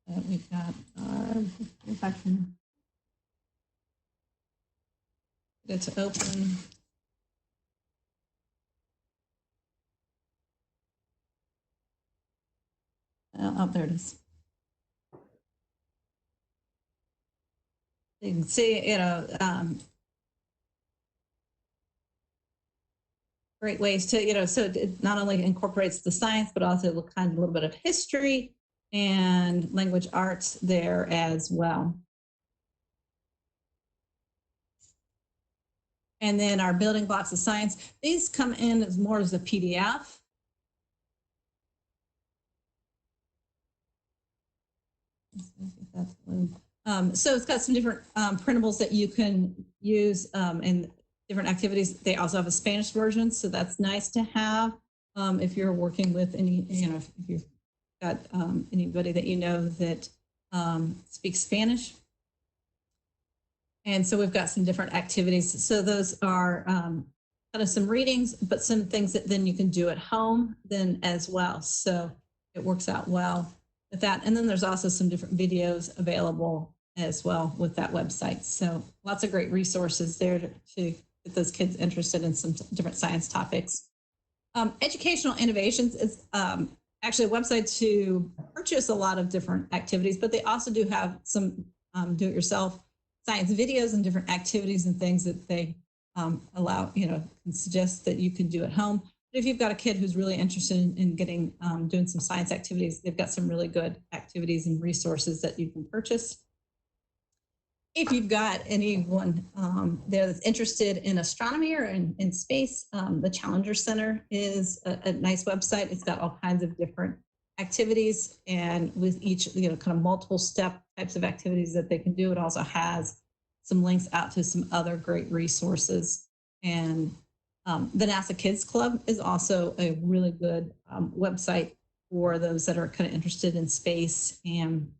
We've got our, if I can get it to open. Oh, there it is. You can see, great ways to, so it not only incorporates the science, but also kind of a little bit of history and language arts there as well. And then our building blocks of science, these come in as more as a PDF. That's so it's got some different printables that you can use in different activities. They also have a Spanish version, so that's nice to have if you're working with any, if you've got anybody that you know that speaks Spanish. And so we've got some different activities. So those are kind of some readings, but some things that then you can do at home then as well. So it works out well with that. And then there's also some different videos available as well with that website. So lots of great resources there to get those kids interested in some different science topics. Educational Innovations is actually a website to purchase a lot of different activities, but they also do have some do-it-yourself science videos and different activities and things that they allow, can suggest that you can do at home. But if you've got a kid who's really interested in getting doing some science activities, they've got some really good activities and resources that you can purchase. If you've got anyone there that's interested in astronomy or in space, the Challenger Center is a nice website. It's got all kinds of different activities, and with each, kind of multiple step types of activities that they can do. It also has some links out to some other great resources. And the NASA Kids Club is also a really good website for those that are kind of interested in space and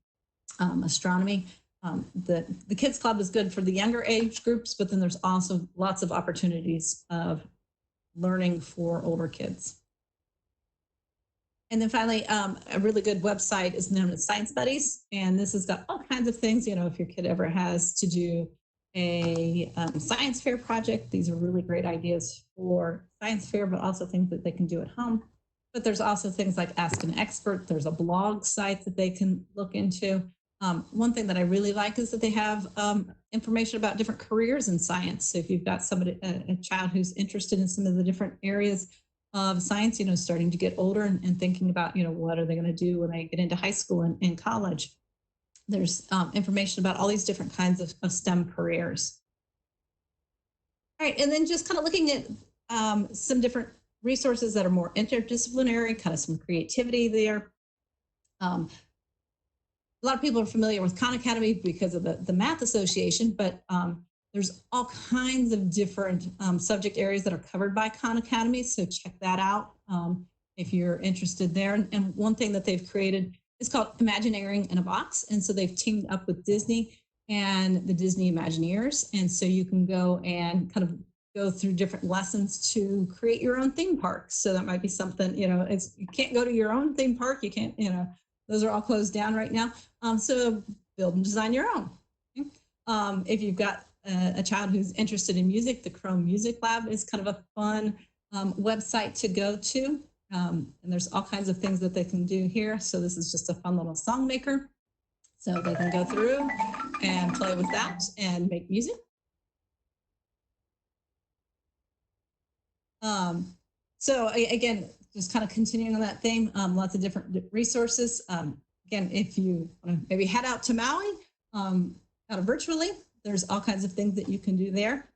astronomy. The Kids Club is good for the younger age groups, but then there's also lots of opportunities of learning for older kids. And then finally, a really good website is known as Science Buddies. And this has got all kinds of things, if your kid ever has to do a science fair project, these are really great ideas for science fair, but also things that they can do at home. But there's also things like Ask an Expert. There's a blog site that they can look into. One thing that I really like is that they have information about different careers in science. So if you've got somebody, a child who's interested in some of the different areas of science, starting to get older and thinking about, what are they going to do when they get into high school and college. There's information about all these different kinds of STEM careers. All right, and then just kind of looking at some different resources that are more interdisciplinary, kind of some creativity there. A lot of people are familiar with Khan Academy because of the Math Association, but there's all kinds of different subject areas that are covered by Khan Academy, so check that out if you're interested there. And one thing that they've created is called Imagineering in a Box, and so they've teamed up with Disney and the Disney Imagineers, and so you can go and kind of go through different lessons to create your own theme park. So that might be something, you can't go to your own theme park, you can't, those are all closed down right now. So build and design your own. Okay? If you've got a child who's interested in music, the Chrome Music Lab is kind of a fun website to go to. And there's all kinds of things that they can do here. So this is just a fun little song maker. So they can go through and play with that and make music. So again, just kind of continuing on that theme, lots of different resources. Again, if you want to maybe head out to Maui, kind of virtually, there's all kinds of things that you can do there.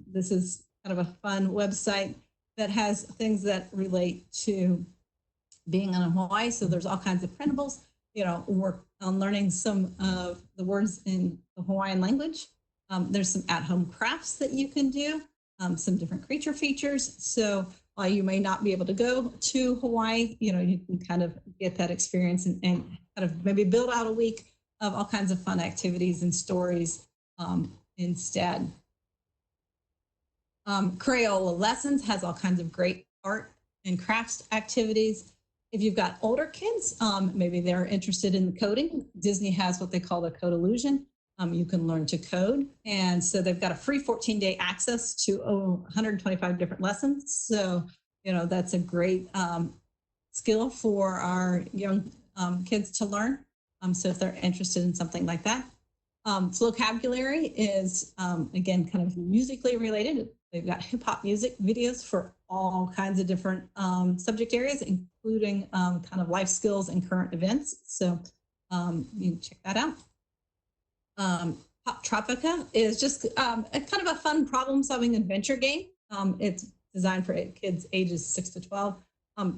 This is kind of a fun website that has things that relate to being in Hawaii. So there's all kinds of printables, work on learning some of the words in the Hawaiian language. There's some at-home crafts that you can do, some different creature features. So while you may not be able to go to Hawaii, you can kind of get that experience and kind of maybe build out a week of all kinds of fun activities and stories instead. Crayola Lessons has all kinds of great art and crafts activities. If you've got older kids, maybe they're interested in coding. Disney has what they call the Code Illusion. You can learn to code. And so they've got a free 14-day access to 125 different lessons. So, that's a great skill for our young kids to learn. So if they're interested in something like that. Vocabulary is, again, kind of musically related. They've got hip hop music videos for all kinds of different subject areas, including kind of life skills and current events. So you can check that out. Tropica is just a kind of a fun problem-solving adventure game. It's designed for kids ages 6 to 12,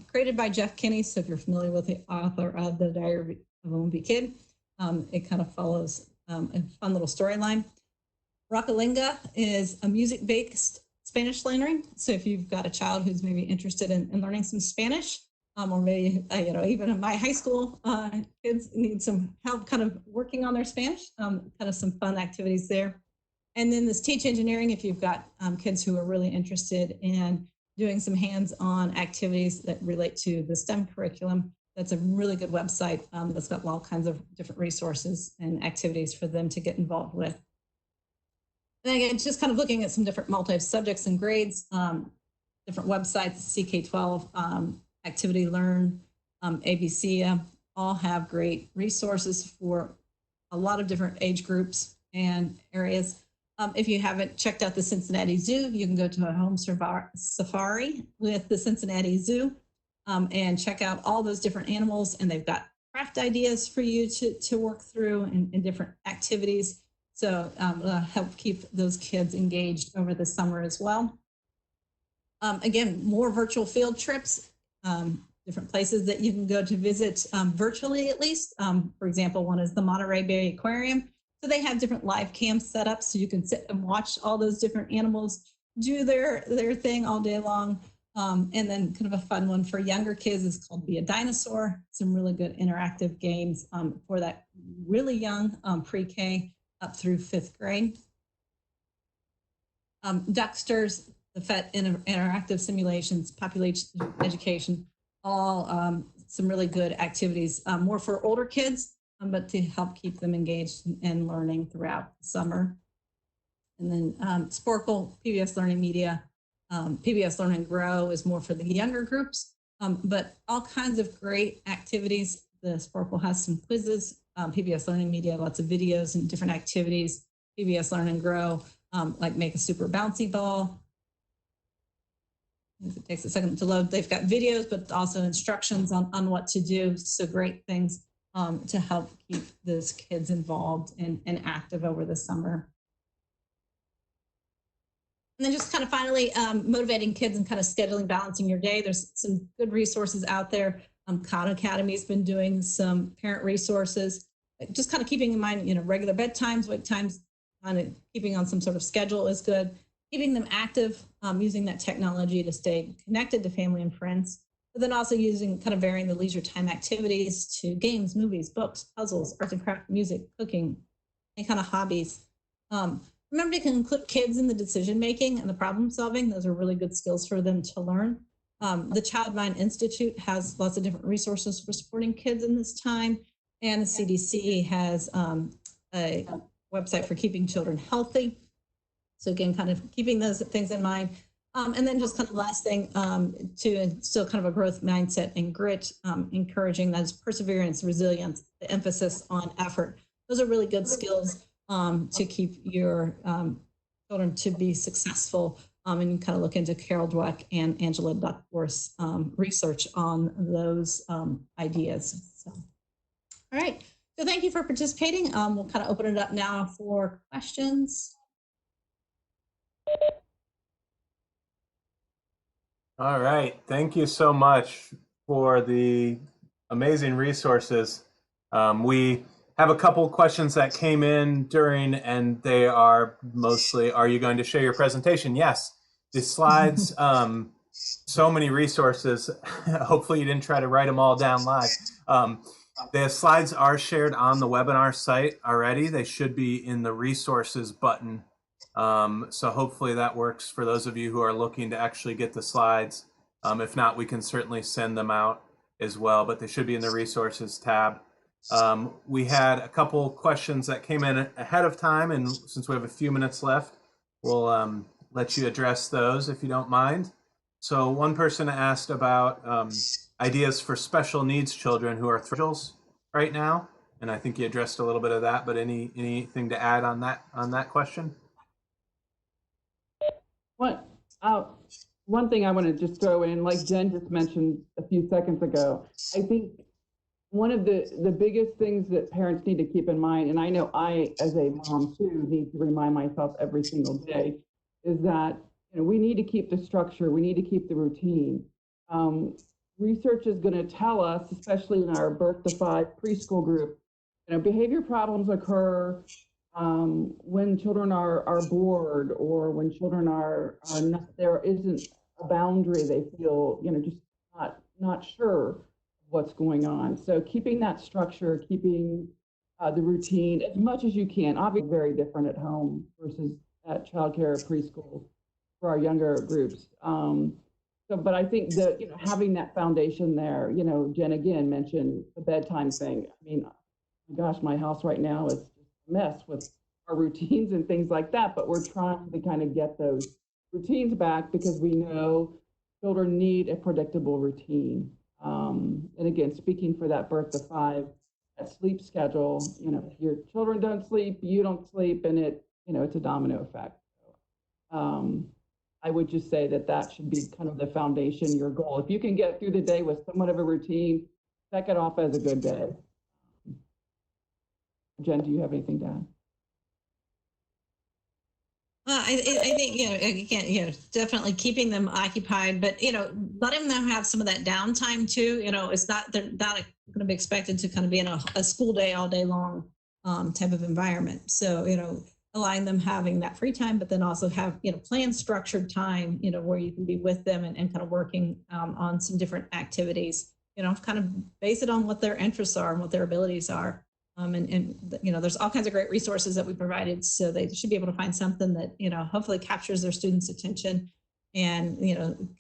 created by Jeff Kinney. So if you're familiar with the author of The Diary of a Wimpy Kid, It kind of follows a fun little storyline. Rockalinga is a music-based Spanish learning. So if you've got a child who's maybe interested in learning some Spanish, or maybe, even in my high school, kids need some help kind of working on their Spanish, kind of some fun activities there. And then this Teach Engineering, if you've got kids who are really interested in doing some hands-on activities that relate to the STEM curriculum, that's a really good website that's got all kinds of different resources and activities for them to get involved with. And again, just kind of looking at some different multi-subjects and grades, different websites, CK12, Activity Learn, ABC, all have great resources for a lot of different age groups and areas. If you haven't checked out the Cincinnati Zoo, you can go to a home safari with the Cincinnati Zoo and check out all those different animals. And they've got craft ideas for you to work through and different activities. So help keep those kids engaged over the summer as well. Again, more virtual field trips, different places that you can go to visit virtually at least. For example, one is the Monterey Bay Aquarium. So they have different live cams set up so you can sit and watch all those different animals do their thing all day long. And then kind of a fun one for younger kids is called Be a Dinosaur. Some really good interactive games for that really young pre-K up through 5th grade. Dexters Phet interactive simulations, population education, all some really good activities, more for older kids, but to help keep them engaged and learning throughout the summer. And then Sporkle, PBS LearningMedia, PBS Learn and Grow is more for the younger groups, but all kinds of great activities. The Sporkle has some quizzes, PBS LearningMedia, lots of videos and different activities. PBS Learn and Grow, like make a super bouncy ball. It takes a second to load. They've got videos, but also instructions on what to do. So great things to help keep those kids involved and active over the summer. And then just kind of finally motivating kids and kind of scheduling, balancing your day. There's some good resources out there. Khan Academy has been doing some parent resources, just kind of keeping in mind, regular bedtimes, wake times, kind of keeping on some sort of schedule is good. Keeping them active, using that technology to stay connected to family and friends, but then also using kind of varying the leisure time activities to games, movies, books, puzzles, arts and craft, music, cooking, any kind of hobbies. Remember to include kids in the decision making and the problem solving. Those are really good skills for them to learn. The Child Mind Institute has lots of different resources for supporting kids in this time. And the CDC has a website for keeping children healthy. So again, kind of keeping those things in mind. And then just kind of last thing, to instill kind of a growth mindset and grit, encouraging that perseverance, resilience, the emphasis on effort. Those are really good skills to keep your children to be successful. And you kind of look into Carol Dweck and Angela Duckworth's research on those ideas. So, all right. So thank you for participating. We'll kind of open it up now for questions. All right. Thank you so much for the amazing resources. We have a couple questions that came in during, and they are mostly, are you going to share your presentation? Yes. The slides, so many resources. Hopefully you didn't try to write them all down live. The slides are shared on the webinar site already. They should be in the resources button. So hopefully that works for those of you who are looking to actually get the slides. If not, we can certainly send them out as well, but they should be in the resources tab. We had a couple questions that came in ahead of time, and since we have a few minutes left, we'll let you address those if you don't mind. So one person asked about ideas for special needs children who are thrills right now, and I think you addressed a little bit of that, but anything to add on that question? One thing I want to just throw in, like Jen just mentioned a few seconds ago, I think one of the biggest things that parents need to keep in mind, and I know I, as a mom too, need to remind myself every single day, is that we need to keep the structure, we need to keep the routine. Research is going to tell us, especially in our birth to 5 preschool group, behavior problems occur when children are bored, or when children are not, there isn't a boundary. They feel, just not sure what's going on. So keeping that structure, keeping the routine as much as you can. Obviously, very different at home versus at childcare or preschool for our younger groups. But I think that, having that foundation there, Jen again mentioned the bedtime thing. I mean, my gosh, my house right now is just a mess with our routines and things like that, but we're trying to kind of get those routines back because we know children need a predictable routine. And again, speaking for that birth to 5, that sleep schedule, if your children don't sleep, you don't sleep, and it's a domino effect. I would just say that should be kind of the foundation, your goal. If you can get through the day with somewhat of a routine, check it off as a good day. Jen, do you have anything to add? I think, again, definitely keeping them occupied, but, letting them have some of that downtime too. They're not going to be expected to kind of be in a school day all day long type of environment. So, allowing them having that free time, but then also have, planned structured time, where you can be with them and kind of working on some different activities, kind of base it on what their interests are and what their abilities are. There's all kinds of great resources that we provided, so they should be able to find something that, hopefully captures their students' attention and,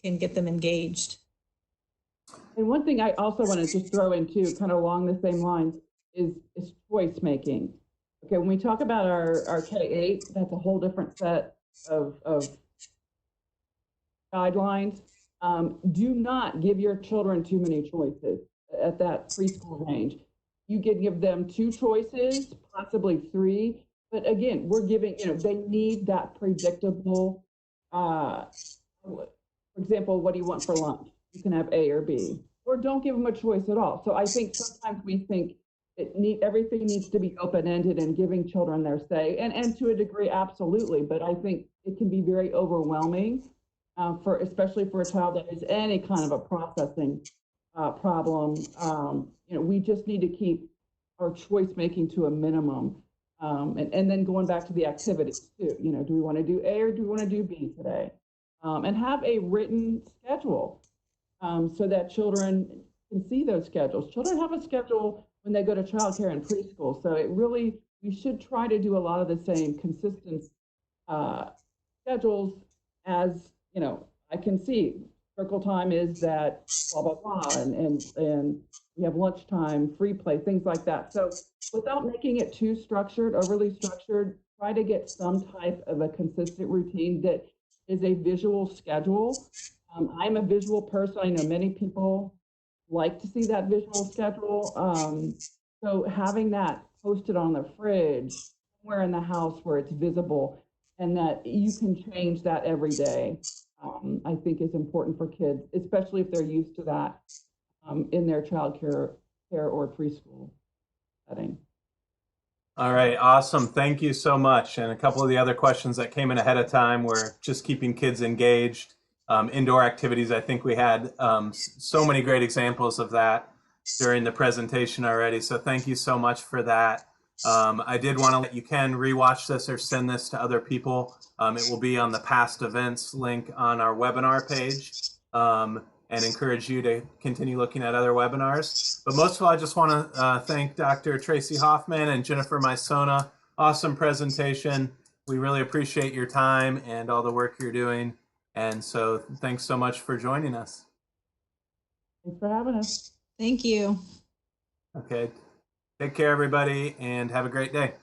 can get them engaged. And one thing I also want to just throw in too, kind of along the same lines, is choice making. Okay, when we talk about our K-8, that's a whole different set of guidelines. Do not give your children too many choices at that preschool range. You can give them 2 choices, possibly 3, but again, we're giving, they need that predictable, for example, what do you want for lunch? You can have A or B, or don't give them a choice at all. So I think sometimes we think everything needs to be open-ended and giving children their say, and to a degree, absolutely, but I think it can be very overwhelming, especially for a child that has any kind of a processing problem. We just need to keep our choice making to a minimum. And then going back to the activities too, do we want to do A or do we want to do B today? And have a written schedule so that children can see those schedules. Children have a schedule when they go to childcare and preschool. So we should try to do a lot of the same consistent schedules as, I can see circle time is that blah, blah, blah, and we have lunchtime, free play, things like that. So without making it too structured, overly structured, try to get some type of a consistent routine that is a visual schedule. I'm a visual person. I know many people like to see that visual schedule. So having that posted on the fridge, somewhere in the house where it's visible, and that you can change that every day, I think is important for kids, especially if they're used to that in their childcare or preschool setting. All right, awesome. Thank you so much. And a couple of the other questions that came in ahead of time were just keeping kids engaged. Indoor activities, I think we had so many great examples of that during the presentation already. So thank you so much for that. I did want to let you can rewatch this or send this to other people. It will be on the past events link on our webinar page, and encourage you to continue looking at other webinars. But most of all, I just want to thank Dr. Tracey Hoffman and Jennifer Mysona. Awesome presentation. We really appreciate your time and all the work you're doing. And so thanks so much for joining us. Thanks for having us. Thank you. Okay. Take care, everybody, and have a great day.